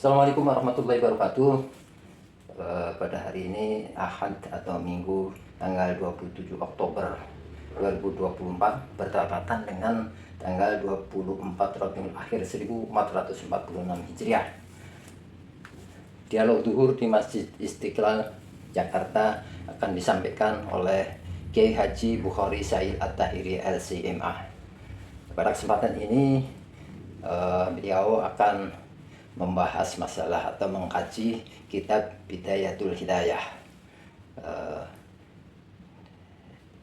Assalamualaikum warahmatullahi wabarakatuh. Pada hari ini Ahad atau Minggu tanggal 27 Oktober 2024 bertepatan dengan tanggal 24 Rabiul Akhir 1446 Hijriah. Dialog Duhur di Masjid Istiqlal Jakarta akan disampaikan oleh Kiai Haji Bukhari Said At-Tahiri LCMA. Pada kesempatan ini beliau akan membahas masalah atau mengkaji kitab Bidayatul Hidayah.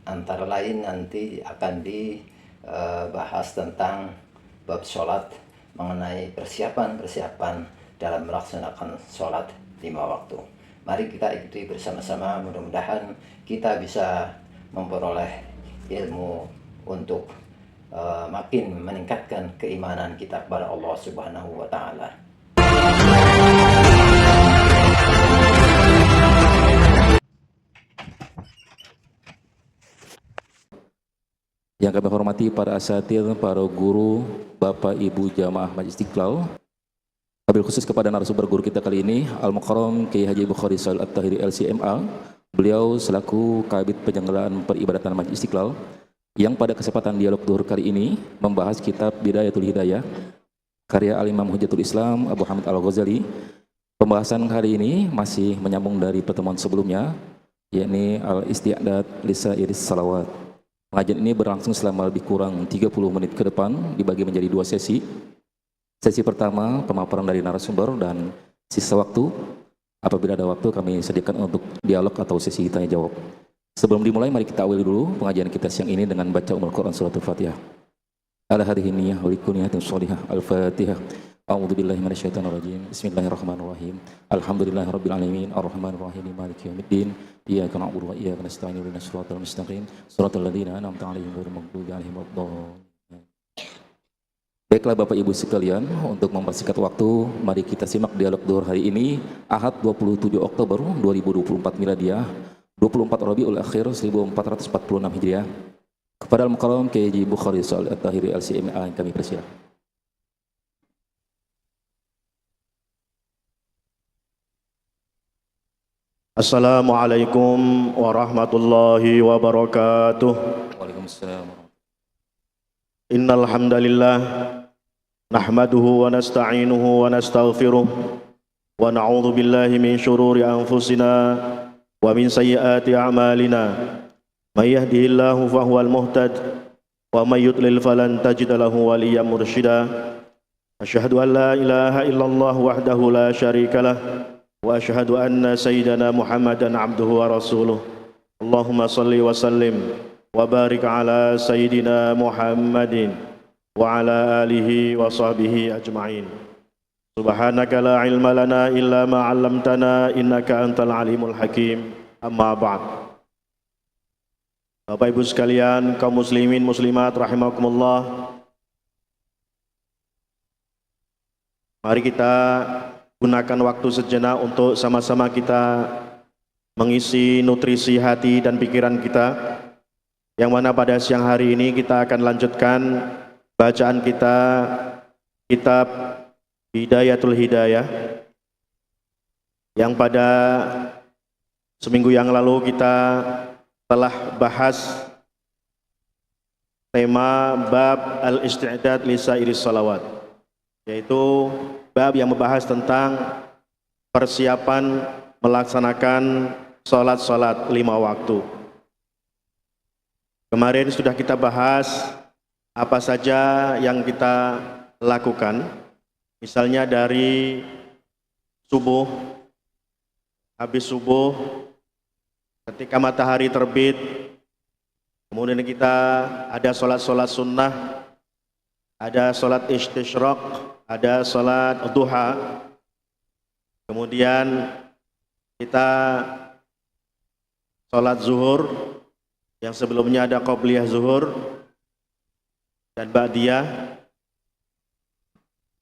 Antara lain nanti akan dibahas tentang bab sholat, mengenai persiapan dalam melaksanakan sholat 5 waktu. Mari kita ikuti bersama-sama, mudah-mudahan kita bisa memperoleh ilmu untuk makin meningkatkan keimanan kita kepada Allah Subhanahu wa Ta'ala. Yang kami hormati para asatidz, para guru, Bapak Ibu Jamaah Masjid Istiqlal. Wabil khusus kepada narasumber guru kita kali ini, Al-Mukarram Kiai Haji Bukhari Said At-Tahiri LCMA. Beliau selaku Kabid Penyelenggaraan Peribadatan Masjid Istiqlal, yang pada kesempatan dialog duhur kali ini membahas kitab Bidayatul Hidayah karya Al-Imam Hujjatul Islam Abu Hamid Al-Ghazali. Pembahasan hari ini masih menyambung dari pertemuan sebelumnya, yakni Al-Isti'dad Lisairis Salawat. Pengajian ini berlangsung selama lebih kurang 30 menit ke depan, dibagi menjadi 2 sesi. Sesi pertama pemaparan dari narasumber, dan sisa waktu apabila ada waktu kami sediakan untuk dialog atau sesi tanya jawab. Sebelum dimulai, mari kita awali dulu pengajian kita siang ini dengan baca Quran Surat Al-Fatihah. Ala hadhihi niyyah wa likulliyatin sholihah. Al-Fatihah. A'udzu billahi minasyaitonir rajim. Bismillahirrahmanirrahim. Alhamdulillahirabbil alamin, arrahmanir rahim, maliki yaumiddin. Iyyaka na'budu wa iyyaka nasta'in, ihdinas siratal mustaqim, siratal ladzina an'amta 'alaihim ghairil maghdubi 'alaihim waladdallin. Baiklah Bapak Ibu sekalian, untuk mempersingkat waktu, mari kita simak dialog duhur hari ini, Ahad 27 Oktober 2024 Miladiah, 24 Rabiul Akhir 1446 Hijriah. Kepada Al-Mukarram Kiai Haji Bukhari Said At-Tahiri LCMA yang kami persilakan. Assalamualaikum warahmatullahi wabarakatuh. Waalaikumsalam. Innal hamdalillah nahmaduhu wa nasta'inuhu wa nastaghfiruh wa na'udzu billahi min shururi anfusina wa min sayyiati a'malina. May yahdihillahu fahuwal muhtad wa may yudlil falan tajida lahu waliyyan mursyida. Asyhadu an la ilaha illallah wahdahu la syarikalah wa asyhadu anna sayyidana Muhammadan abduhu wa rasuluh. Allahumma salli wa sallim wa barik ala sayyidina Muhammadin wa ala alihi wa sahbihi ajma'in. Subhanaka la ilma lana illa ma 'allamtana innaka antal alimul hakim. Amma ba'd. Bapak Ibu sekalian, kaum muslimin muslimat rahimakumullah. Mari kita gunakan waktu sejenak untuk sama-sama kita mengisi nutrisi hati dan pikiran kita, yang mana pada siang hari ini kita akan lanjutkan bacaan kita kitab Bidayatul Hidayah, yang pada seminggu yang lalu kita telah bahas tema bab Al-Isti'dad Lisairis Salawat, yaitu bab yang membahas tentang persiapan melaksanakan sholat-sholat 5 waktu. Kemarin sudah kita bahas apa saja yang kita lakukan, misalnya dari subuh, habis subuh, ketika matahari terbit, kemudian kita ada sholat-sholat sunnah, ada sholat istisyraq, ada sholat duha, kemudian kita sholat zuhur, yang sebelumnya ada qobliyah zuhur dan ba'diyah.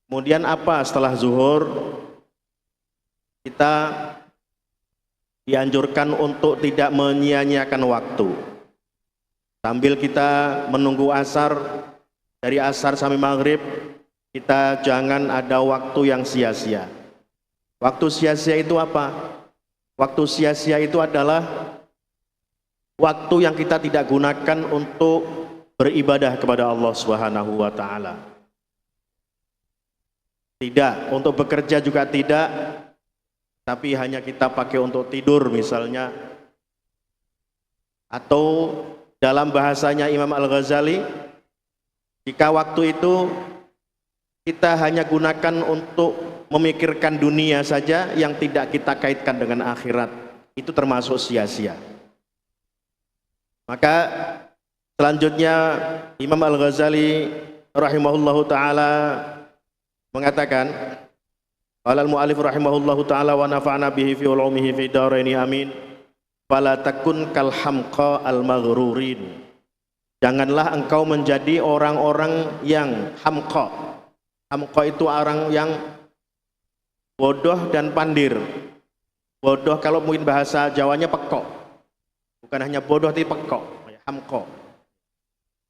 Kemudian apa setelah zuhur? Kita dianjurkan untuk tidak menyia-nyiakan waktu, sambil kita menunggu asar, dari asar sampai maghrib kita jangan ada waktu yang sia-sia. Waktu sia-sia itu apa? Waktu sia-sia itu adalah waktu yang kita tidak gunakan untuk beribadah kepada Allah Subhanahu wa taala. Tidak, untuk bekerja juga tidak, tapi hanya kita pakai untuk tidur misalnya. Atau dalam bahasanya Imam Al-Ghazali, jika waktu itu kita hanya gunakan untuk memikirkan dunia saja yang tidak kita kaitkan dengan akhirat, itu termasuk sia-sia. Maka selanjutnya Imam Al-Ghazali rahimahullahu taala mengatakan, qala al-mu'allif rahimahullahu taala wa nafa'na bihi fi ulumihi fi daraini amin. Fala takun kal hamqa al-maghrurin. Janganlah engkau menjadi orang-orang yang hamqa. Hamqa itu orang yang bodoh dan pandir. Bodoh kalau mungkin bahasa Jawanya pekok. Bukan hanya bodoh tapi pekok. Hamqa.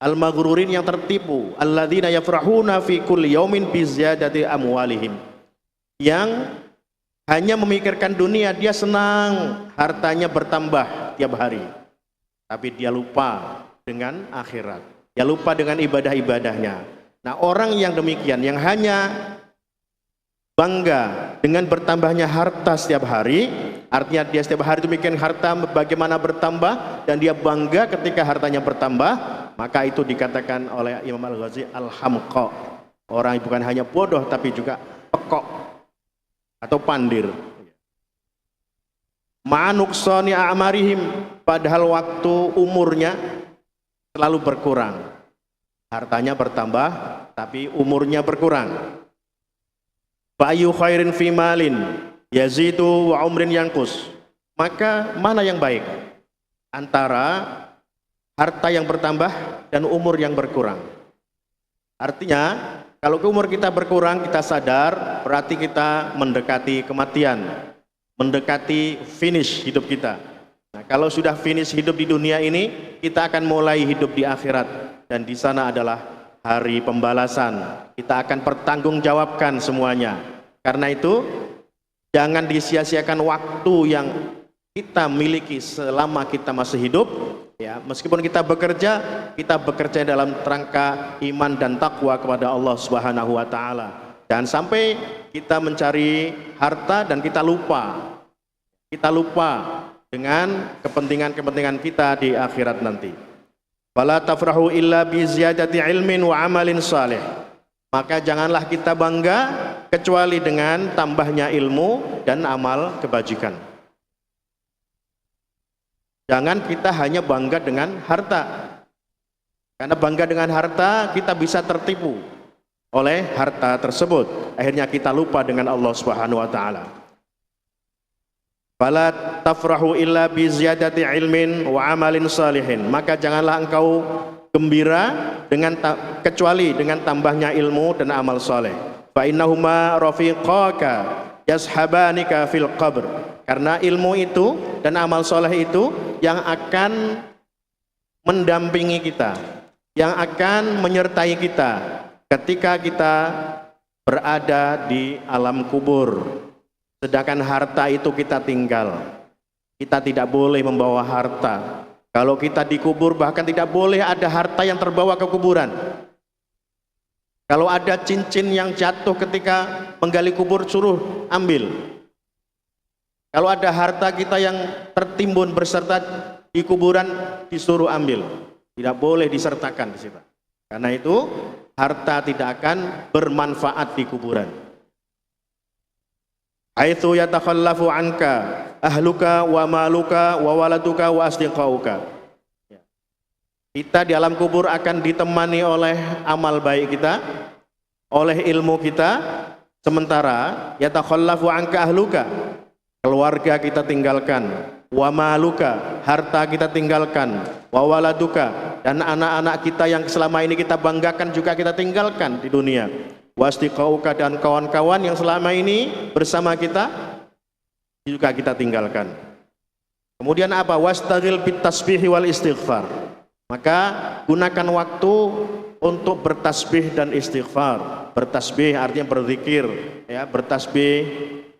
Al-maghrurin yang tertipu. Alladzina yafrahuna fi kulli yaumin bi ziyadati amwalihim. Yang hanya memikirkan dunia, dia senang hartanya bertambah tiap hari. Tapi dia lupa dengan akhirat. Dia lupa dengan ibadah-ibadahnya. Nah, orang yang demikian, yang hanya bangga dengan bertambahnya harta setiap hari, artinya dia setiap hari itu mikir harta bagaimana bertambah, dan dia bangga ketika hartanya bertambah, maka itu dikatakan oleh Imam Al-Ghazali al-hamqa. Orang bukan hanya bodoh tapi juga pekok atau pandir. Ma'anuksani a'marihim, padahal waktu umurnya selalu berkurang. Hartanya bertambah tapi umurnya berkurang. Fa'ayu khairin fi malin yazidu wa umrin yanqus. Maka mana yang baik antara harta yang bertambah dan umur yang berkurang? Artinya kalau umur kita berkurang, kita sadar berarti kita mendekati kematian, mendekati finish hidup kita. Nah, kalau sudah finish hidup di dunia ini, kita akan mulai hidup di akhirat, dan di sana adalah hari pembalasan. Kita akan pertanggungjawabkan semuanya. Karena itu, jangan disia-siakan waktu yang kita miliki selama kita masih hidup. Ya, meskipun kita bekerja dalam rangka iman dan takwa kepada Allah Subhanahu wa taala. Jangan sampai kita mencari harta dan kita lupa dengan kepentingan-kepentingan kita di akhirat nanti. Fala tafrahu illa bi ziyadati ilmin wa amalin salih. Maka janganlah kita bangga kecuali dengan tambahnya ilmu dan amal kebajikan. Jangan kita hanya bangga dengan harta. Karena bangga dengan harta kita bisa tertipu oleh harta tersebut. Akhirnya kita lupa dengan Allah Subhanahu wa taala. Fala tafrahu illa bi ziyadati ilmin wa amalin salihin. Maka janganlah engkau gembira kecuali dengan tambahnya ilmu dan amal saleh. Fa innahuma rafiqaka yashabanika fil qabr. Karena ilmu itu dan amal soleh itu yang akan mendampingi kita, yang akan menyertai kita ketika kita berada di alam kubur. Sedangkan harta itu kita tinggal. Kita tidak boleh membawa harta. Kalau kita dikubur bahkan tidak boleh ada harta yang terbawa ke kuburan. Kalau ada cincin yang jatuh ketika menggali kubur, suruh ambil. Kalau ada harta kita yang tertimbun berserta di kuburan, disuruh ambil. Tidak boleh disertakan di situ. Karena itu harta tidak akan bermanfaat di kuburan. Haitsu yatakhallafu anka ahluka wa maluka wa waladuka wa asdiqauka. Kita di alam kubur akan ditemani oleh amal baik kita, oleh ilmu kita, sementara yatakhallafu anka ahluka, keluarga kita tinggalkan, wa maluka, harta kita tinggalkan, wa waladuka, dan anak-anak kita yang selama ini kita banggakan juga kita tinggalkan di dunia, wasdiqauka, dan kawan-kawan yang selama ini bersama kita juga kita tinggalkan. Kemudian apa? Wastaghil bit tasbih wal istighfar. Maka gunakan waktu untuk bertasbih dan istighfar. Bertasbih artinya berzikir, ya, bertasbih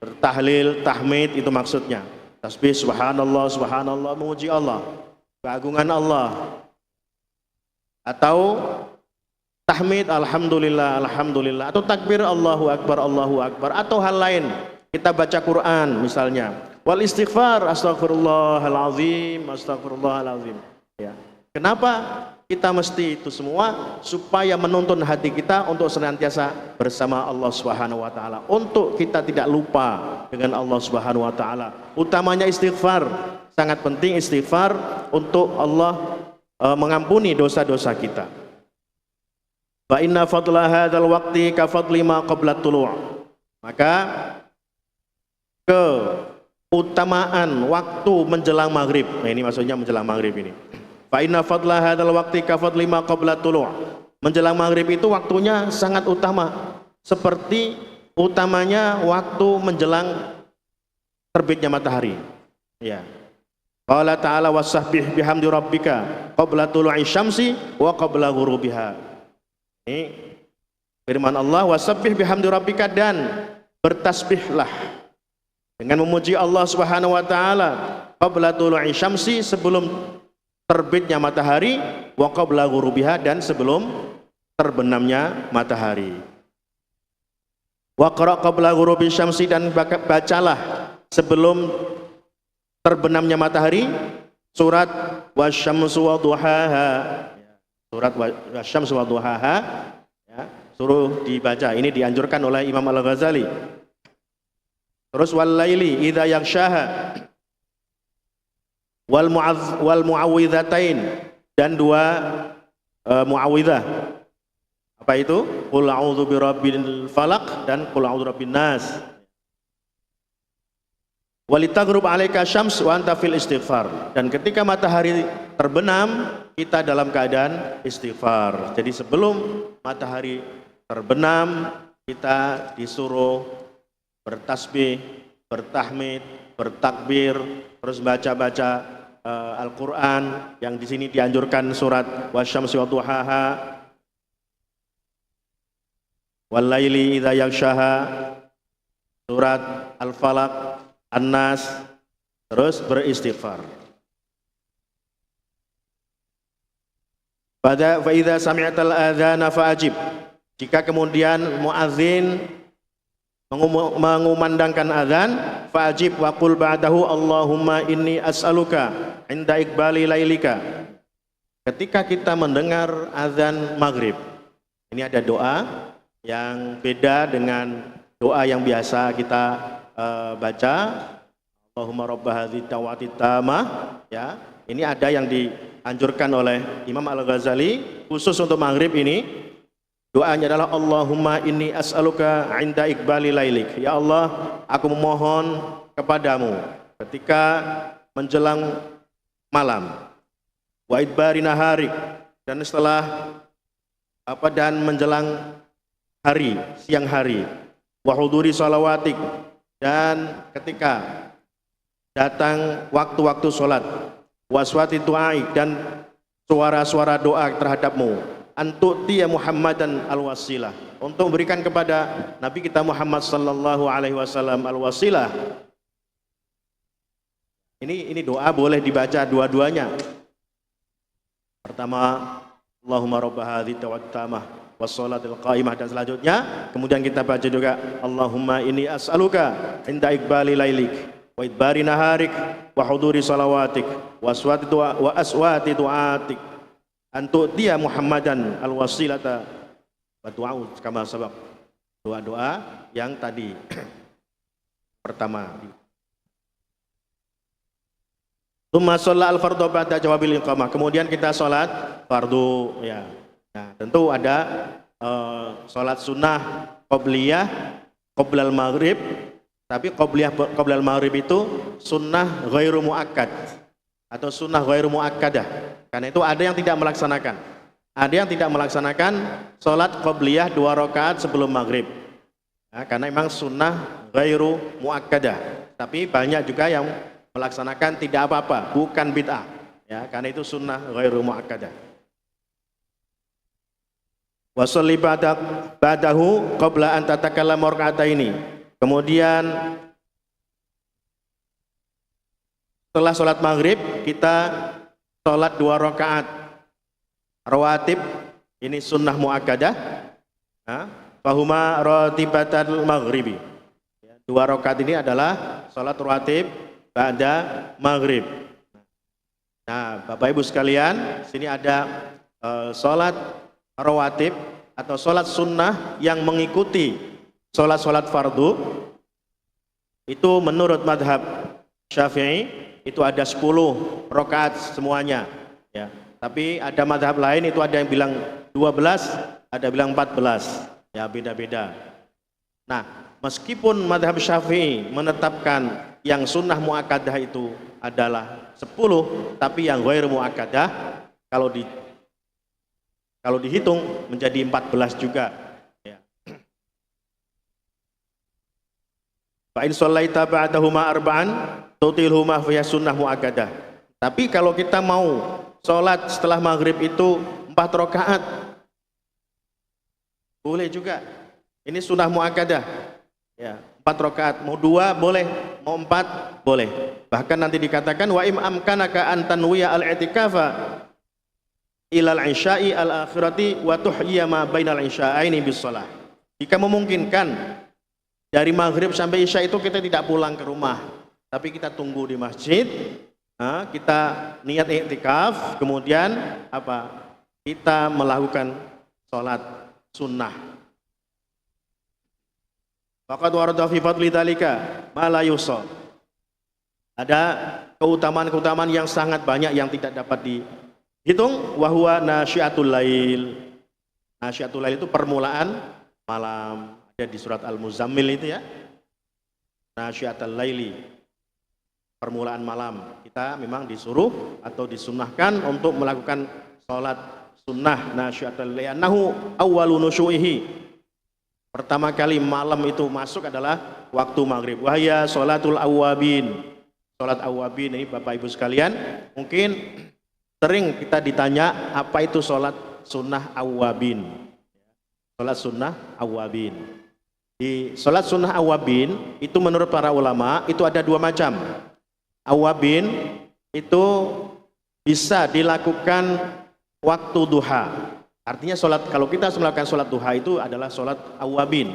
bertahlil, tahmid itu maksudnya. Tasbih subhanallah, subhanallah, memuji Allah, keagungan Allah. Atau tahmid alhamdulillah, alhamdulillah. Atau takbir Allahu akbar, Allahu akbar. Atau hal lain, kita baca Quran misalnya. Wal istighfar, astaghfirullahalazim, astaghfirullahalazim. Ya. Kenapa kita mesti itu semua? Supaya menuntun hati kita untuk senantiasa bersama Allah Subhanahu wa taala, untuk kita tidak lupa dengan Allah Subhanahu wa taala. Utamanya istighfar, sangat penting istighfar untuk Allah mengampuni dosa-dosa kita. Fa inna fadla hadzal waqti ka fadli ma qabla tulu'. Maka keutamaan waktu menjelang maghrib. Nah, ini maksudnya menjelang maghrib ini. Fa inna fadla hadzal waqti ka fadli ma qabla tulu'. Menjelang maghrib itu waktunya sangat utama, seperti utamanya waktu menjelang terbitnya matahari. Ya. Qala ta'ala wasabbih bihamdi rabbika qabla tulu'i syamsi wa qabla ghurubiha. Ini firman Allah, wasabbih bihamdi rabbika, dan bertasbihlah dengan memuji Allah Subhanahu wa taala qabla tulu'i syamsi, sebelum terbitnya matahari, wa qabla ghurubiha, dan sebelum terbenamnya matahari. Wa qra qabla ghurubi syamsi, dan bacalah sebelum terbenamnya matahari surat wasyamsu wadduhaha. Surat wasyamsu wadduhaha, ya, suruh dibaca. Ini dianjurkan oleh Imam Al-Ghazali. Terus wal laili idza yaghshaha wal muawwidzatain, dan dua muawwidzah. Apa itu? Qul a'udzu birabbil falaq dan qul a'udzu birabbin nas. Walitaghrub 'alaika syams wa anta fil istighfar, dan ketika matahari terbenam kita dalam keadaan istighfar. Jadi sebelum matahari terbenam kita disuruh bertasbih, bertahmid, bertakbir, terus baca-baca Al-Qur'an, yang di sini dianjurkan surat wasyamsi wadduhaha, wal laili idza yaghshaha, surat Al-Falaq, An-Nas, terus beristighfar. Pada fa idza sami'tal adzana fa'ajib. Jika kemudian muadzin mengumandangkan azan, fa'ajib wa qul ba'dahu Allahumma inni as'aluka inda iqbali lailika. Ketika kita mendengar azan maghrib, ini ada doa yang beda dengan doa yang biasa kita baca. Allahumma rabba hadhihi da'wati tamah, ya. Ini ada yang dianjurkan oleh Imam Al-Ghazali khusus untuk maghrib ini. Doanya adalah Allahumma inni as'aluka 'inda iqbali lailik. Ya Allah, aku memohon kepadamu ketika menjelang malam, wa idbari naharik, dan setelah dan menjelang hari, siang hari, wa huduri salawatik, dan ketika datang waktu-waktu sholat, waswati du'aik, dan suara-suara doa terhadapmu, antu'tiya Muhammadan al-wasilah, untuk memberikan kepada Nabi kita Muhammad sallallahu alaihi wasallam al-wasilah. Ini doa boleh dibaca dua-duanya. Pertama, Allahumma rabba hadhihi da'wati tamah wassalatil qaimah, dan selanjutnya kemudian kita baca juga Allahumma inni as'aluka inda iqbali lailik wa idbari naharik wa huduri salawatik wa aswati du'atik antu'tiya Muhammadan al-wasilata wa du'a'u kama sabaq. Doa-doa yang tadi pertama. Tsumma shalla al-fardhu ba'da jawabil iqamah. Kemudian kita salat fardu, ya. Nah, tentu ada sholat sunnah qobliyah qoblal maghrib, tapi qoblal maghrib itu sunnah ghairu muakkad atau sunnah ghairu muakkadah. Karena itu ada yang tidak melaksanakan. Ada yang tidak melaksanakan sholat qobliyah 2 rakaat sebelum maghrib. Nah, karena memang sunnah ghairu muakkadah. Tapi banyak juga yang melaksanakan tidak apa-apa, bukan bid'ah. Ya, karena itu sunnah ghairu muakkadah. Wa sholli ba'dahu qabla an tatakallama rak'ataini. Kemudian setelah sholat maghrib kita sholat 2 rakaat rawatib, ini sunnah muakkadah. Fahuma ratibatul maghribi. 2 rakaat ini adalah sholat rawatib ba'da maghrib. Nah, Bapak Ibu sekalian, sini ada sholat rawatib atau sholat sunnah yang mengikuti sholat fardu. Itu menurut madhab Syafi'i itu ada 10 rakaat semuanya, ya. Tapi ada madhab lain itu ada yang bilang 12, ada bilang 14, ya, beda-beda. Nah, meskipun madhab Syafi'i menetapkan yang sunnah muakkadah itu adalah 10, tapi yang ghair muakkadah kalau dihitung menjadi 14 juga, ya. Fa in shallaita ba'dahuma arba'an tutilhuma fa sunnah muakkadah. Tapi kalau kita mau sholat setelah maghrib itu 4 rakaat, boleh juga. Ini sunnah muakkadah, ya, 4 rakaat. Mau 2 boleh, mau 4 boleh. Bahkan nanti dikatakan wa im amkanaka an tanwiya al-i'tikafa ilal isya'i al-akhirati wa tuhyiya ma bainal isya'aini bis shalah. Jika memungkinkan dari maghrib sampai isya itu kita tidak pulang ke rumah, tapi kita tunggu di masjid. Kita niat i'tikaf, kemudian apa? Kita melakukan sholat sunnah. Faqad warada fi fadli dzalika ma la yusal. Ada keutamaan-keutamaan yang sangat banyak yang tidak dapat dihitung. Wa huwa nasyiatul lail. Nasyiatul lail itu permulaan malam. Ada di surat Al-Muzammil itu, ya. Nasyiatul laili, permulaan malam. Kita memang disuruh atau disunnahkan untuk melakukan sholat sunnah nasyiatul li'annahu awwalu nusyu'ihi. Pertama kali malam itu masuk adalah waktu maghrib. Wahya sholatul awwabin. Sholat awwabin ini Bapak Ibu sekalian, mungkin sering kita ditanya apa itu sholat sunnah awwabin. Sholat sunnah awwabin. Di sholat sunnah awwabin itu menurut para ulama itu ada 2 macam. Awwabin itu bisa dilakukan waktu duha. Artinya kalau kita melakukan sholat duha itu adalah sholat awwabin.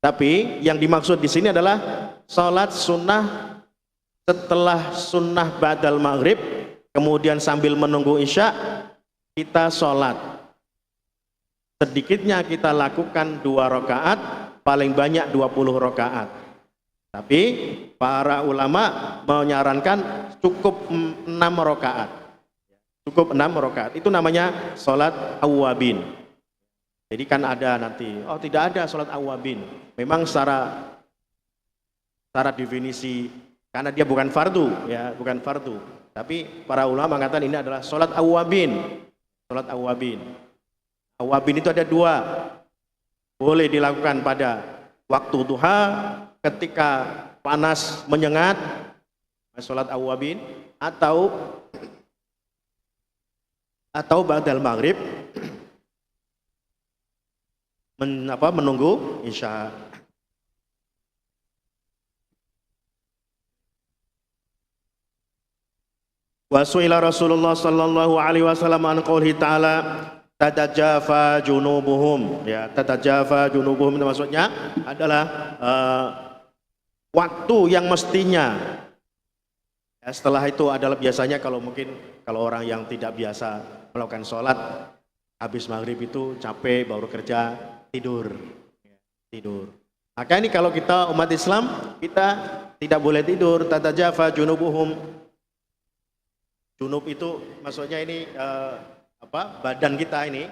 Tapi yang dimaksud di sini adalah sholat sunnah setelah sunnah ba'dal maghrib, kemudian sambil menunggu isya kita sholat. Sedikitnya kita lakukan 2 rakaat, paling banyak 20 rakaat. Tapi para ulama menyarankan cukup 6 rakaat. Cukup 6 rakaat. Itu namanya sholat awwabin. Jadi kan ada nanti, tidak ada sholat awwabin. Memang secara definisi, karena dia bukan fardu, ya, bukan fardu. Tapi para ulama mengatakan ini adalah sholat awwabin. Sholat awwabin. Awwabin itu ada 2. Boleh dilakukan pada waktu duha, ketika panas menyengat, sholat awwabin, atau ba'dal maghrib, menunggu isya. Wa su'ila Rasulullah sallallahu alaihi wasallam an qoulihi ta'ala tatajafa junubuhum, ya, tatajafa junubuhum itu maksudnya adalah waktu yang mestinya, ya, setelah itu adalah biasanya kalau orang yang tidak biasa melakukan sholat habis maghrib itu capek baru kerja, tidur. Maka ini kalau kita umat Islam kita tidak boleh tidur. Tatajafa junubuhum. Junub itu maksudnya ini badan kita ini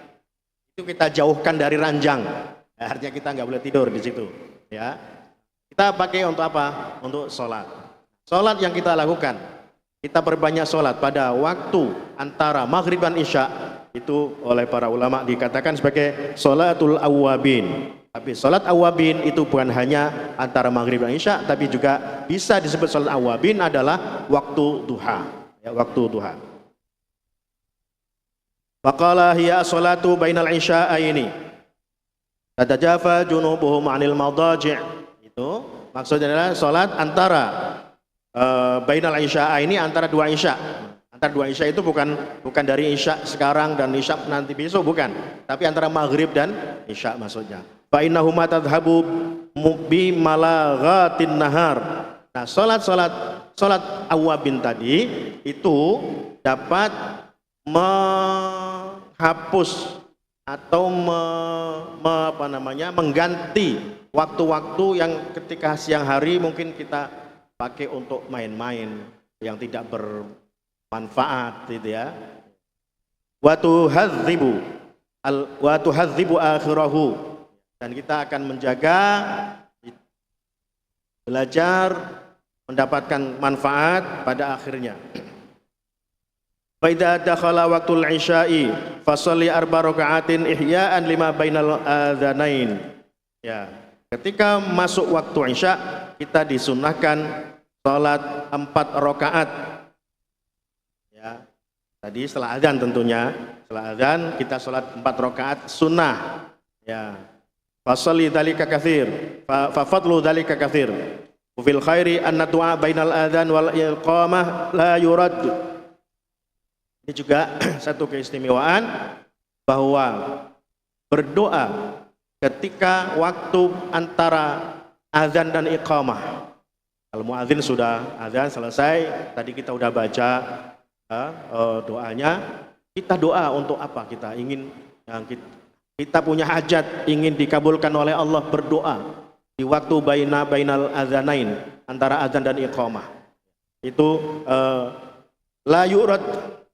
itu kita jauhkan dari ranjang. Artinya kita nggak boleh tidur di situ, ya. Kita pakai untuk apa? Untuk sholat. Sholat yang kita lakukan, kita perbanyak sholat pada waktu antara maghrib dan isya. Itu oleh para ulama dikatakan sebagai sholatul awwabin. Tapi sholat awwabin itu bukan hanya antara maghrib dan isya, tapi juga bisa disebut sholat awwabin adalah waktu duha. Ya, waktu duha. Faqala hiya sholatu bainal isya'aini. Tatajafa junubuhum 'anil madaji'. Itu maksudnya adalah salat antara bainal isya ini antara dua isya. Antara dua isya itu bukan dari isya sekarang dan isya nanti besok, bukan, tapi antara maghrib dan isya maksudnya. Fa innahuma tadhhabu bi malaghatin nahar. Nah, salat awabin tadi itu dapat menghapus atau mengganti waktu-waktu yang ketika siang hari mungkin kita pakai untuk main-main yang tidak bermanfaat gitu ya. Wa tuhadzibu akhirahu, dan kita akan menjaga belajar mendapatkan manfaat pada akhirnya. Fa idza dakhala waqtul isya'i fasholli 4 raka'atin ihya'an lima bainal adzanain. Ya, ketika masuk waktu isya kita disunnahkan salat 4 rakaat. Ya. Tadi setelah azan tentunya, setelah azan kita salat 4 rakaat sunnah. Ya. Fasholli dzalika katsir, fa fadlu dzalika katsir. Fil khairi anna du'a bainal adzan wal iqamah la yurad. Ini juga satu keistimewaan bahwa berdoa ketika waktu antara azan dan iqamah. Kalau muadzin sudah azan selesai, tadi kita udah baca doanya. Kita doa untuk apa? Kita ingin kita punya hajat, ingin dikabulkan oleh Allah, berdoa di waktu bainal adzanain, antara azan dan iqamah. Itu la yurad,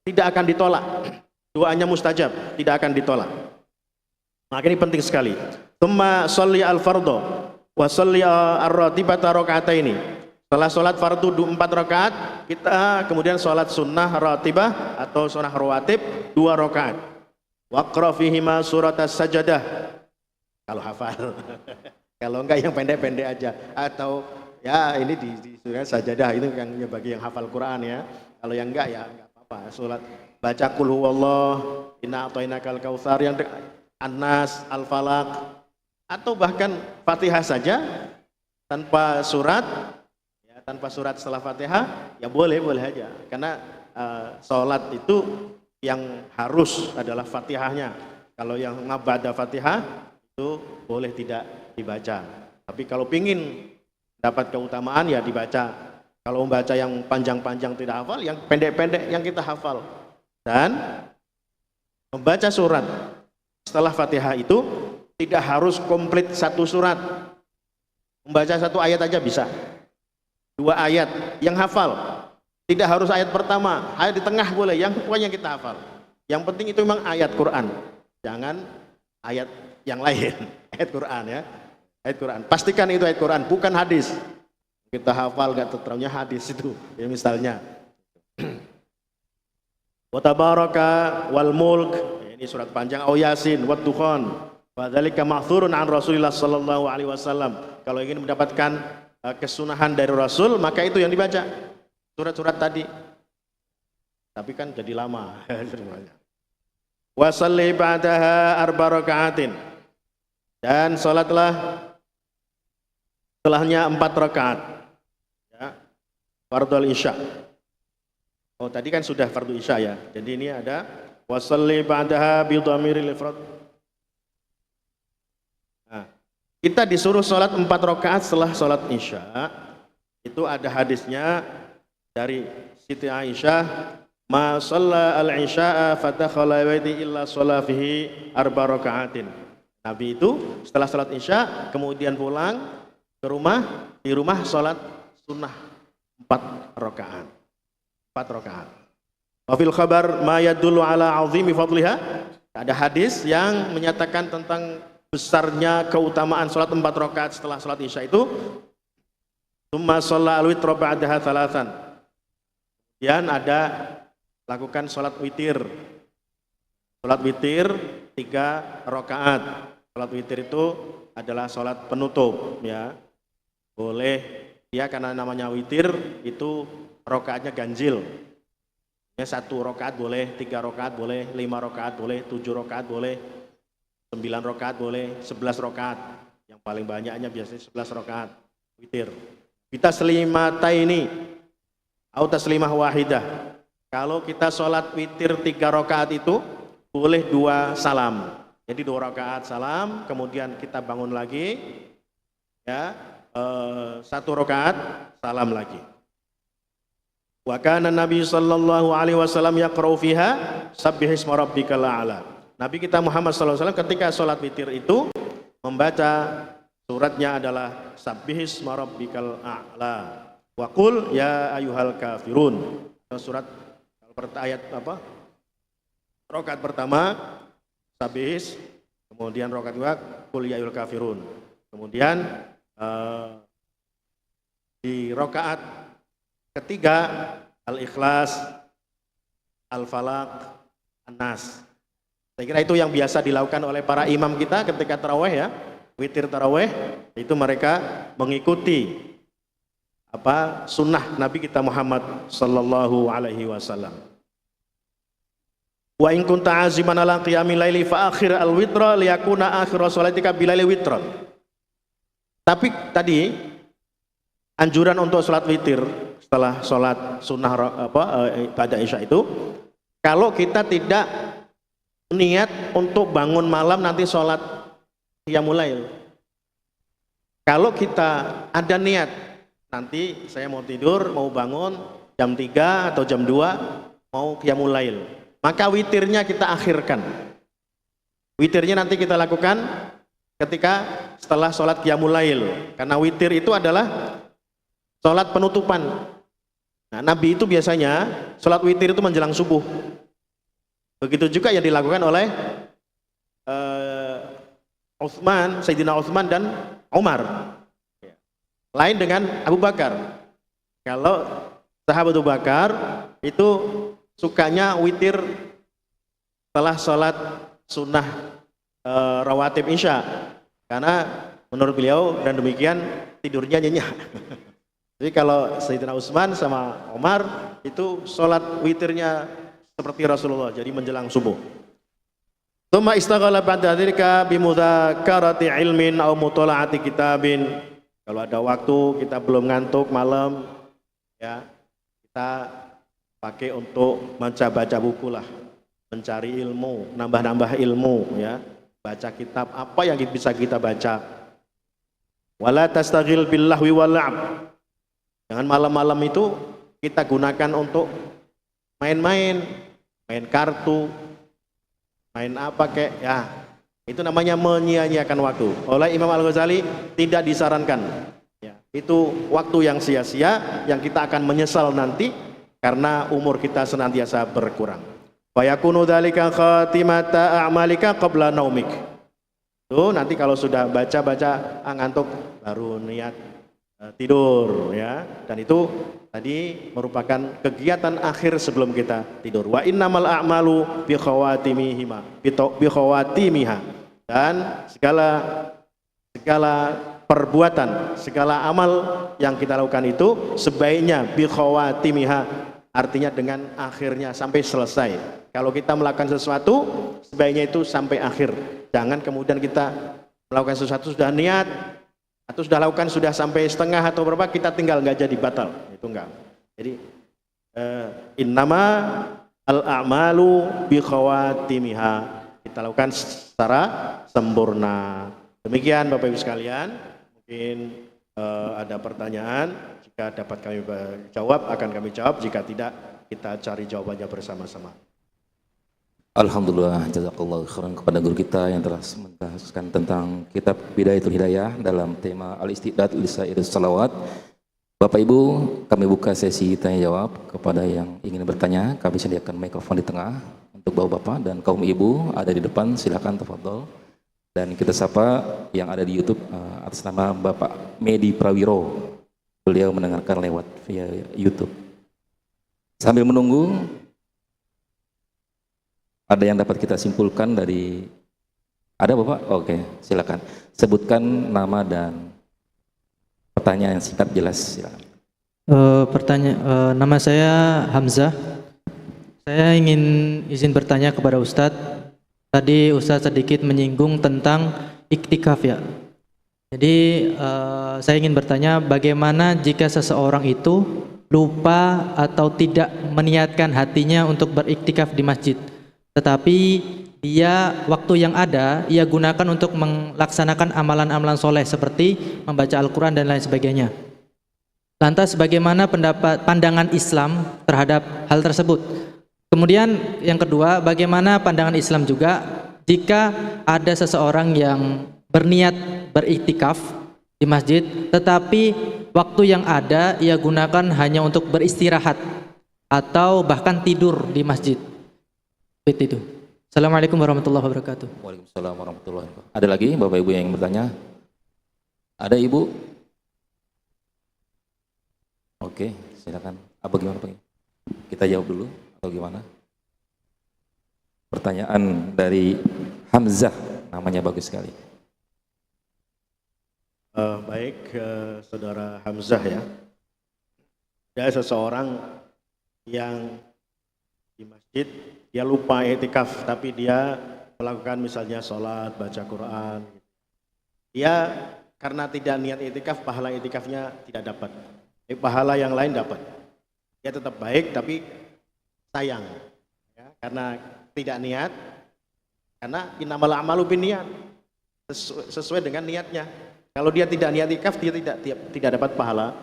tidak akan ditolak. Doanya mustajab, tidak akan ditolak. Maka ini penting sekali. Tsumma sholli al-fardhu wa sholli ar-ratibata raka'ataini. Setelah sholat fardu 4 rakaat, kita kemudian sholat sunnah ratibah atau sunnah rawatib 2 rakaat. Waqra fihima surat as-sajadah. Kalau hafal. Kalau enggak yang pendek-pendek aja. Atau ya ini di surat sajadah itu yang bagi yang hafal Quran ya. Kalau yang enggak ya enggak apa-apa. Sholat baca qul huwallah, inna a'tainakal kautsar, yang An-Nas, Al-Falaq, atau bahkan Fatihah saja tanpa surat, ya, tanpa surat setelah Fatihah, ya boleh aja. Karena sholat itu yang harus adalah Fatihahnya. Kalau yang ngabada Fatihah itu boleh tidak dibaca. Tapi kalau pingin dapat keutamaan ya dibaca. Kalau membaca yang panjang-panjang tidak hafal, yang pendek-pendek yang kita hafal. Dan membaca surat setelah Fatihah itu tidak harus komplit 1 surat. Membaca 1 ayat aja bisa. 2 ayat yang hafal. Tidak harus ayat pertama, ayat di tengah boleh, yang pokoknya kita hafal. Yang penting itu memang ayat Quran. Jangan ayat yang lain. Ayat Quran ya. Ayat Quran. Pastikan itu ayat Quran, bukan hadis. Kita hafal enggak terusnya hadis itu. Ya misalnya. Wa tabaraka wal mulk, ini surat panjang, au yasin wat dukhan, wa dzalika ma'thurun an Rasulillah sallallahu alaihi wasallam. Kalau ingin mendapatkan kesunahan dari Rasul, maka itu yang dibaca, surat-surat tadi. Tapi kan jadi lama. Wa shalli ba'daha 4 raka'atin, dan salatlah setelahnya 4 rakaat ya, fardhu isya. Oh tadi kan sudah fardu isya ya. Jadi ini ada wasalli ba'daha bi dhamiril ifrad. Nah, kita disuruh salat 4 rakaat setelah salat isya. Itu ada hadisnya dari Siti Aisyah, ma shalla al-isya'a fatakhala baiti illa shalla fihi 4 raka'atin. Nabi itu setelah salat isya kemudian pulang ke rumah, di rumah salat sunnah 4 rakaat. 4 rakaat. Wa fil khabar ma yadullu ala azimi fadliha. Ada hadis yang menyatakan tentang besarnya keutamaan salat 4 rakaat setelah salat isya itu. Tsumma shalla al-witra ba'daha 3. Dan ada lakukan salat witir. Salat witir 3 rakaat. Salat witir itu adalah salat penutup ya. Boleh ya, karena namanya witir itu rakaatnya ganjil. Ya, 1 rakaat boleh, 3 rakaat boleh, 5 rakaat boleh, 7 rakaat boleh, 9 rakaat boleh, 11 rakaat. Yang paling banyaknya biasanya 11 rakaat witir. Kita selimata ini Au taslimah wahidah. Kalau kita sholat witir 3 rakaat itu boleh 2 salam. Jadi 2 rakaat salam, kemudian kita bangun lagi, ya, 1 rakaat salam lagi. Wa kana Nabi sallallahu alaihi wasallam yaqra'u fiha sabbihisma rabbikal a'la. Nabi kita Muhammad sallallahu alaihi wasallam ketika sholat witir itu membaca suratnya adalah sabbihisma rabbikal a'la. Wa qul ya ayyuhal kafirun. Surat ayat apa? Rakaat pertama sabbihis, kemudian rakaat kedua qul ya ayyuhal kafirun. Kemudian di rakaat ketiga Al-Ikhlas, Al-Falaq, An-Nas. Saya kira itu yang biasa dilakukan oleh para imam kita ketika tarawih, ya, witir tarawih, itu mereka mengikuti apa sunnah Nabi kita Muhammad sallallahu alaihi wasallam. Wa in kunta aziman ala qiyamil laili fa akhir al-witra liyakuna akhir sholatika bilaili witran. Tapi tadi anjuran untuk sholat witir setelah sholat sunnah pada isya itu, kalau kita tidak niat untuk bangun malam nanti sholat qiyamul lail. Kalau kita ada niat nanti saya mau tidur, mau bangun jam 3 atau jam 2 mau qiyamul lail, maka witirnya kita akhirkan. Witirnya nanti kita lakukan ketika setelah sholat qiyamul lail, karena witir itu adalah sholat penutupan. Nah, Nabi itu biasanya sholat witir itu menjelang subuh. Begitu juga yang dilakukan oleh Utsman, Sayyidina Utsman dan Umar. Lain dengan Abu Bakar. Kalau sahabat Abu Bakar itu sukanya witir setelah sholat sunnah rawatib isya, karena menurut beliau dan demikian tidurnya nyenyak. Jadi kalau Sayyidina Utsman sama Umar itu sholat witirnya seperti Rasulullah, jadi menjelang subuh. Tsumma istaghala ba'da dzalika bimudzakarati ilmin aw mutalaati kitabin. Kalau ada waktu kita belum ngantuk malam, ya, kita pakai untuk baca buku lah, mencari ilmu, nambah-nambah ilmu, ya, baca kitab apa yang bisa kita baca. Wala tastaghil bil lahwi wal la'b. Jangan malam-malam itu kita gunakan untuk main-main, main kartu, main apa kek, ya, itu namanya menyia-nyiakan waktu. Oleh Imam Al-Ghazali tidak disarankan, ya, itu waktu yang sia-sia yang kita akan menyesal nanti karena umur kita senantiasa berkurang. Fa yakunu dzalika khatimata a'malika qabla naumik. Tuh nanti kalau sudah baca-baca ngantuk baru niat tidur, ya, dan itu tadi merupakan kegiatan akhir sebelum kita tidur. Wa innamal a'malu bi khawatimiha, dan segala perbuatan, segala amal yang kita lakukan itu sebaiknya bi khawatimiha, artinya dengan akhirnya sampai selesai. Kalau kita melakukan sesuatu sebaiknya itu sampai akhir. Jangan kemudian kita melakukan sesuatu sudah niat atau sudah lakukan sudah sampai setengah atau berapa kita tinggal nggak jadi, batal, itu enggak. Jadi innama al-a'malu bi khawatimiha, kita lakukan secara sempurna. Demikian Bapak Ibu sekalian, mungkin ada pertanyaan, jika dapat kami jawab akan kami jawab, jika tidak kita cari jawabannya bersama-sama. Alhamdulillah, jazakallahu khairan kepada guru kita yang telah menjelaskan tentang kitab Bidayatul Hidayah dalam tema Al-Istidad Lisa'irus Salawat. Bapak Ibu, kami buka sesi tanya jawab kepada yang ingin bertanya. Kami sediakan mikrofon di tengah untuk bapak-bapak, dan kaum ibu ada di depan, silakan tafadhol. Dan kita sapa yang ada di YouTube atas nama Bapak Medi Prawiro. Beliau mendengarkan lewat via YouTube. Sambil menunggu, ada yang dapat kita simpulkan dari, ada Bapak? Oke, silakan. Sebutkan nama dan pertanyaan yang singkat jelas, silakan. Nama saya Hamzah. Saya ingin izin bertanya kepada Ustadz. Tadi Ustadz sedikit menyinggung tentang iktikaf, ya. Jadi saya ingin bertanya, bagaimana jika seseorang itu lupa atau tidak meniatkan hatinya untuk beriktikaf di masjid, tetapi dia waktu yang ada ia gunakan untuk melaksanakan amalan-amalan soleh seperti membaca Al-Quran dan lain sebagainya. Lantas bagaimana pandangan Islam terhadap hal tersebut? Kemudian yang kedua, bagaimana pandangan Islam juga jika ada seseorang yang berniat beriktikaf di masjid tetapi waktu yang ada ia gunakan hanya untuk beristirahat atau bahkan tidur di masjid. Seperti itu. Assalamualaikum warahmatullahi wabarakatuh. Waalaikumsalam warahmatullahi wabarakatuh. Ada lagi Bapak Ibu yang bertanya? Ada Ibu? Oke, silakan. Apa gimana Pak? Kita jawab dulu atau gimana? Pertanyaan dari Hamzah, namanya bagus sekali. Baik, Saudara Hamzah ya. Ada seseorang yang di masjid, dia lupa iktikaf, tapi dia melakukan misalnya sholat, baca Quran. Dia karena tidak niat iktikaf, pahala iktikafnya tidak dapat. Pahala yang lain dapat. Dia tetap baik, tapi sayang. Ya, karena tidak niat, karena innamal a'malu binniyat, sesuai dengan niatnya. Kalau dia tidak niat iktikaf, dia tidak dapat pahala.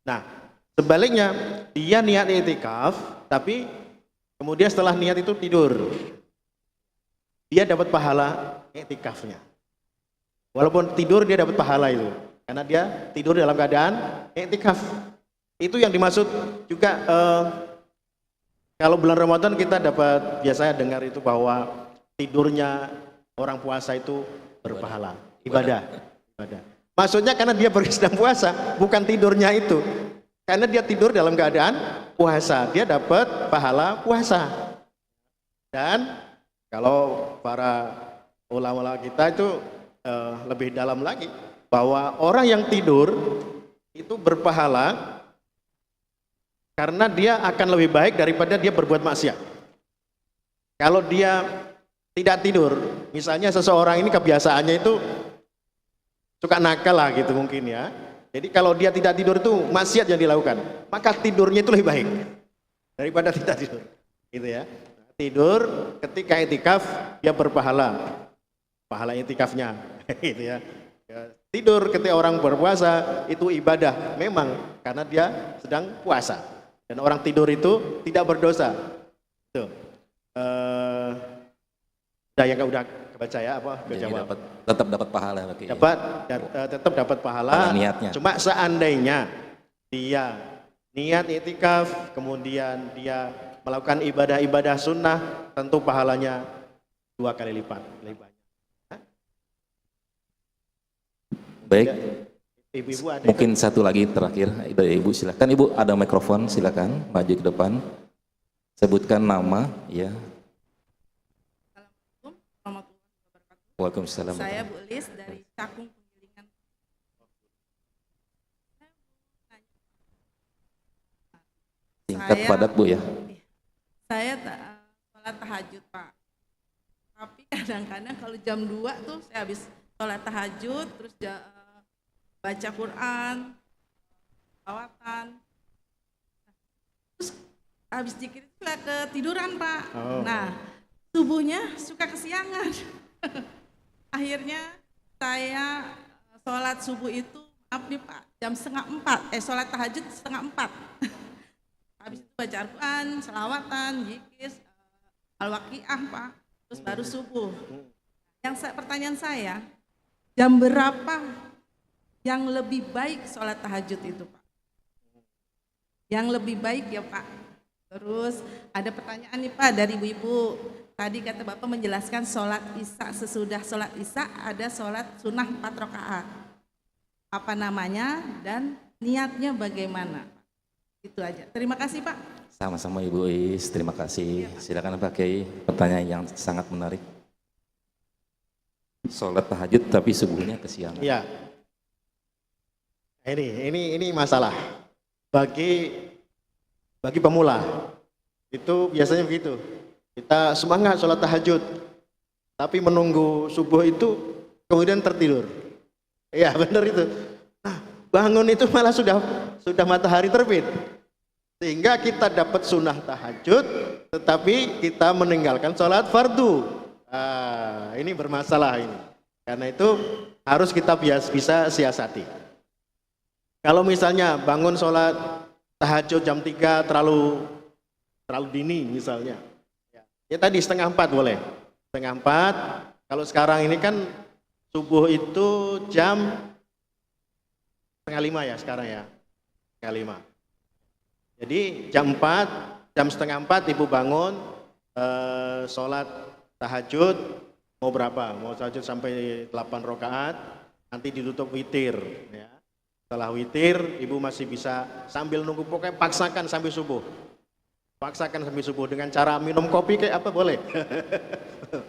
Nah, sebaliknya dia niat iktikaf, tapi kemudian setelah niat itu tidur, dia dapat pahala iktikafnya. Walaupun tidur dia dapat pahala itu, karena dia tidur dalam keadaan iktikaf. Itu yang dimaksud juga. Kalau bulan Ramadan kita dapat biasanya dengar itu bahwa tidurnya orang puasa itu berpahala, ibadah. Maksudnya karena dia sedang puasa, bukan tidurnya itu. Karena dia tidur dalam keadaan puasa, dia dapat pahala puasa. Dan kalau para ulama kita itu lebih dalam lagi, bahwa orang yang tidur itu berpahala karena dia akan lebih baik daripada dia berbuat maksiat. Kalau dia tidak tidur, misalnya seseorang ini kebiasaannya itu suka nakal lah gitu mungkin ya. Jadi kalau dia tidak tidur itu maksiat yang dilakukan, maka tidurnya itu lebih baik daripada tidak tidur, gitu ya. Tidur ketika iktikaf dia berpahala, pahala iktikafnya, gitu ya. Tidur ketika orang berpuasa itu ibadah, memang karena dia sedang puasa. Dan orang tidur itu tidak berdosa. Tuh. Udah kebaca ya apa? Kejawab. Tetap dapat pahala. Tetap dapat pahala. Niatnya. Cuma seandainya dia niat iktikaf, kemudian dia melakukan ibadah-ibadah sunnah, tentu pahalanya 2 kali lipat, lebih banyak. Baik. Ibu-ibu ada. Mungkin satu lagi terakhir dari Ibu, silakan Ibu, ada mikrofon, silakan maju ke depan. Sebutkan nama, ya. Waalaikumsalam. Saya Bu Lis dari Cakung Penggilingan. Singkat padat Bu ya. Saya sholat tahajud Pak. Tapi kadang-kadang kalau jam 2 tuh saya habis sholat tahajud, terus baca Quran, lawatan. Terus habis zikir itu ketiduran Pak. Nah, subuhnya suka kesiangan. Akhirnya saya sholat subuh itu, maaf nih Pak, jam 3:30, sholat tahajud 3:30. Habis itu baca Al-Quran, selawatan, zikir, al-waqiah Pak, terus baru subuh. Pertanyaan saya, jam berapa yang lebih baik sholat tahajud itu Pak? Yang lebih baik ya Pak. Terus ada pertanyaan nih Pak dari ibu-ibu. Tadi kata Bapak menjelaskan sholat isya, sesudah sholat isya ada sholat sunnah 4 rakaat. Apa namanya dan niatnya bagaimana? Itu aja. Terima kasih Pak. Sama-sama Ibu Is, terima kasih. Silakan Pak Kiai, pertanyaan yang sangat menarik. Sholat tahajud tapi subuhnya kesiangan. Iya. Ini masalah. Bagi pemula itu biasanya begitu. Kita semangat sholat tahajud, tapi menunggu subuh itu kemudian tertidur. Iya benar itu. Nah, bangun itu malah sudah sudah matahari terbit. Sehingga kita dapat sunnah tahajud, tetapi kita meninggalkan sholat fardu. Ini bermasalah ini. Karena itu harus kita bisa siasati. Kalau misalnya bangun sholat tahajud jam 3 terlalu dini misalnya. Ya tadi 3:30 boleh. 3:30. Kalau sekarang ini kan subuh itu jam 4:30 ya sekarang ya. 4:30. Jadi jam 4, jam 3:30 ibu bangun, sholat tahajud, mau berapa? Mau tahajud sampai 8 rakaat, nanti ditutup witir. Ya. Setelah witir, ibu masih bisa sambil nunggu, pokoknya paksakan sampai subuh. Paksakan sampai subuh dengan cara minum kopi kayak apa boleh.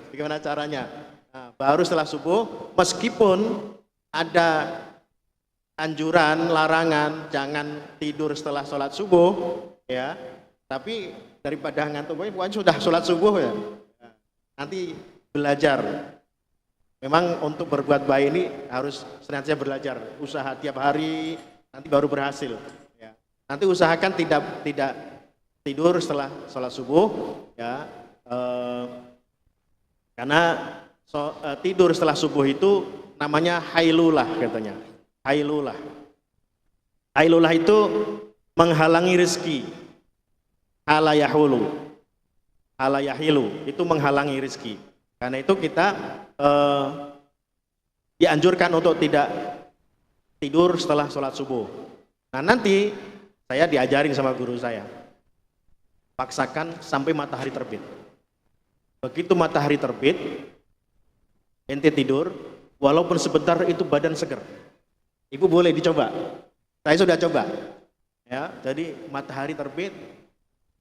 Bagaimana caranya? Nah, baru setelah subuh, meskipun ada anjuran, larangan, jangan tidur setelah sholat subuh, ya. Tapi daripada ngantuk, pokoknya sudah sholat subuh ya. Nanti belajar. Memang untuk berbuat baik ini harus senantiasa belajar, usaha tiap hari, nanti baru berhasil. Ya. Nanti usahakan tidak tidur setelah sholat subuh, ya. Karena tidur setelah subuh itu namanya hailulah katanya. Hailulah. Hailulah itu menghalangi rezeki. Halayahulu. Halayahilu itu menghalangi rezeki. Karena itu kita dianjurkan untuk tidak tidur setelah sholat subuh. Nah nanti saya diajarin sama guru saya. Paksakan sampai matahari terbit. Begitu matahari terbit, ente tidur, walaupun sebentar itu badan seger. Ibu boleh dicoba. Saya sudah coba. Ya, jadi matahari terbit,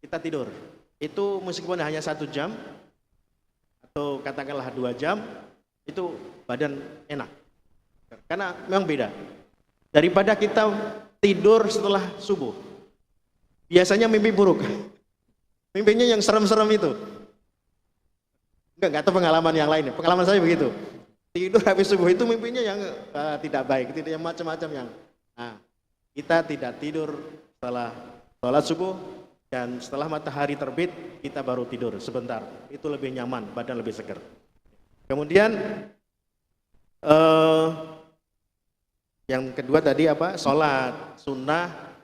kita tidur. Itu meskipun hanya 1 jam atau katakanlah 2 jam, itu badan enak. Karena memang beda. Daripada kita tidur setelah subuh. Biasanya mimpi buruk. Mimpinya yang serem-serem itu. Enggak tahu pengalaman yang lain. Pengalaman saya begitu. Tidur habis subuh itu mimpinya yang tidak baik, tidak yang macam-macam yang. Nah, kita tidak tidur setelah sholat subuh dan setelah matahari terbit kita baru tidur sebentar. Itu lebih nyaman, badan lebih segar. Kemudian yang kedua tadi apa? Sholat sunnah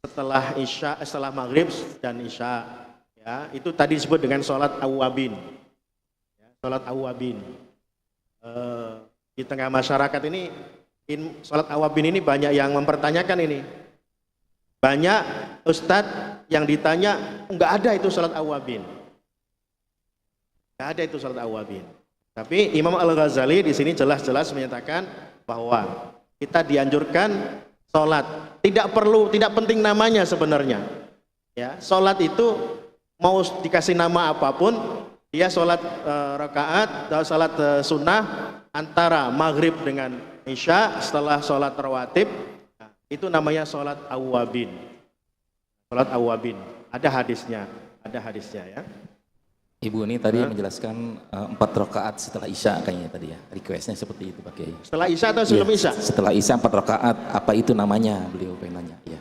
setelah isya, setelah maghrib dan isya. Ya, itu tadi disebut dengan sholat awwabin. Ya, sholat awwabin. Di tengah masyarakat ini sholat awabin ini banyak yang mempertanyakan ini. Banyak ustadz yang ditanya, enggak ada itu sholat awabin. Enggak ada itu sholat awabin. Tapi Imam Al-Ghazali di sini jelas-jelas menyatakan bahwa kita dianjurkan sholat. Tidak penting namanya sebenarnya. Ya, sholat itu mau dikasih nama apapun, dia sholat rakaat atau sholat sunnah antara maghrib dengan isya setelah sholat rawatib, nah, itu namanya sholat awwabin. Sholat awwabin. Ada hadisnya ya. Ibu ini tadi menjelaskan 4 rakaat setelah isya kayaknya tadi ya. Requestnya seperti itu Pak Kiai. Setelah isya atau sebelum isya? Setelah isya 4 rakaat. Apa itu namanya? Beliau pengen nanya. Ya.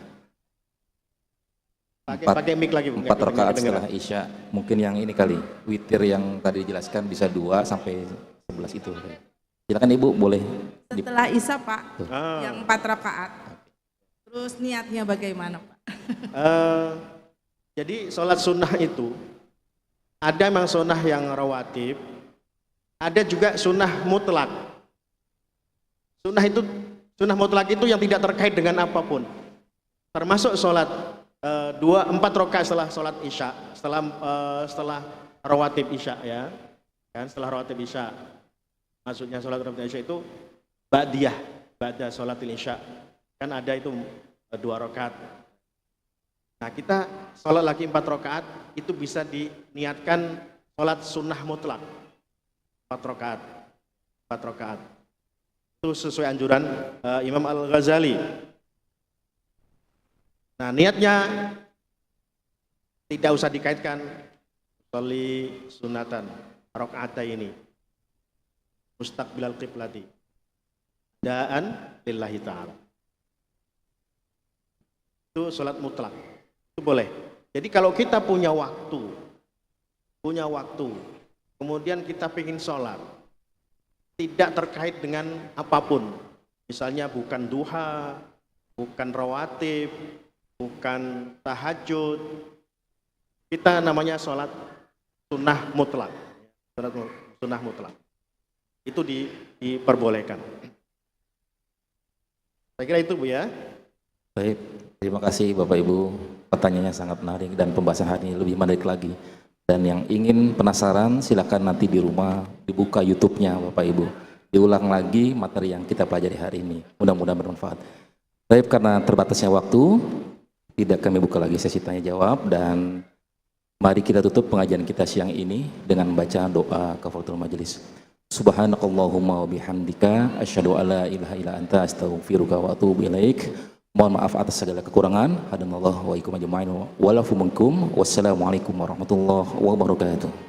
Pakai mic lagi. 4 rakaat setelah isya. Mungkin yang ini kali. Witir yang tadi dijelaskan bisa 2 sampai 11 itu. Silakan Ibu boleh. Setelah isya Pak, yang 4 rakaat. Terus niatnya bagaimana Pak? Jadi sholat sunnah itu ada memang sunnah yang rawatib, ada juga sunnah mutlak. Sunnah mutlak itu yang tidak terkait dengan apapun, termasuk sholat 4 rakaat setelah sholat isya, setelah rawatib isya ya, kan setelah rawatib isya. Maksudnya sholat rawatib isya itu ba'da sholat isya, kan ada itu 2 rakaat. Nah kita sholat lagi 4 rakaat itu bisa diniatkan sholat sunnah mutlak 4 rakaat. Itu sesuai anjuran Imam Al-Ghazali. Nah niatnya tidak usah dikaitkan sholli sunatan rakaat ini mustaqbilal qiblati daan lillahi ta'ala. Itu sholat mutlak. Itu boleh. Jadi kalau kita punya waktu, kemudian kita ingin sholat, tidak terkait dengan apapun, misalnya bukan duha, bukan rawatib, bukan tahajud, kita namanya sholat sunnah mutlak. Sholat sunnah mutlak. Itu diperbolehkan. Saya kira itu Bu ya. Baik, terima kasih Bapak Ibu. Pertanyaannya sangat menarik dan pembahasan hari ini lebih menarik lagi. Dan yang ingin penasaran silakan nanti di rumah dibuka YouTube-nya Bapak Ibu. Diulang lagi materi yang kita pelajari hari ini. Mudah-mudahan bermanfaat. Baik, karena terbatasnya waktu, tidak kami buka lagi sesi tanya jawab dan mari kita tutup pengajian kita siang ini dengan membaca doa kafaratul majelis. Subhanakallahumma wa bihamdika asyhadu alla ilaha illa anta astaghfiruka wa atubu ilaik. Mohon maaf atas segala kekurangan. Hadanallahu wa iyyakum ajma'in wa lafu minkum. Wassalamualaikum warahmatullahi wabarakatuh.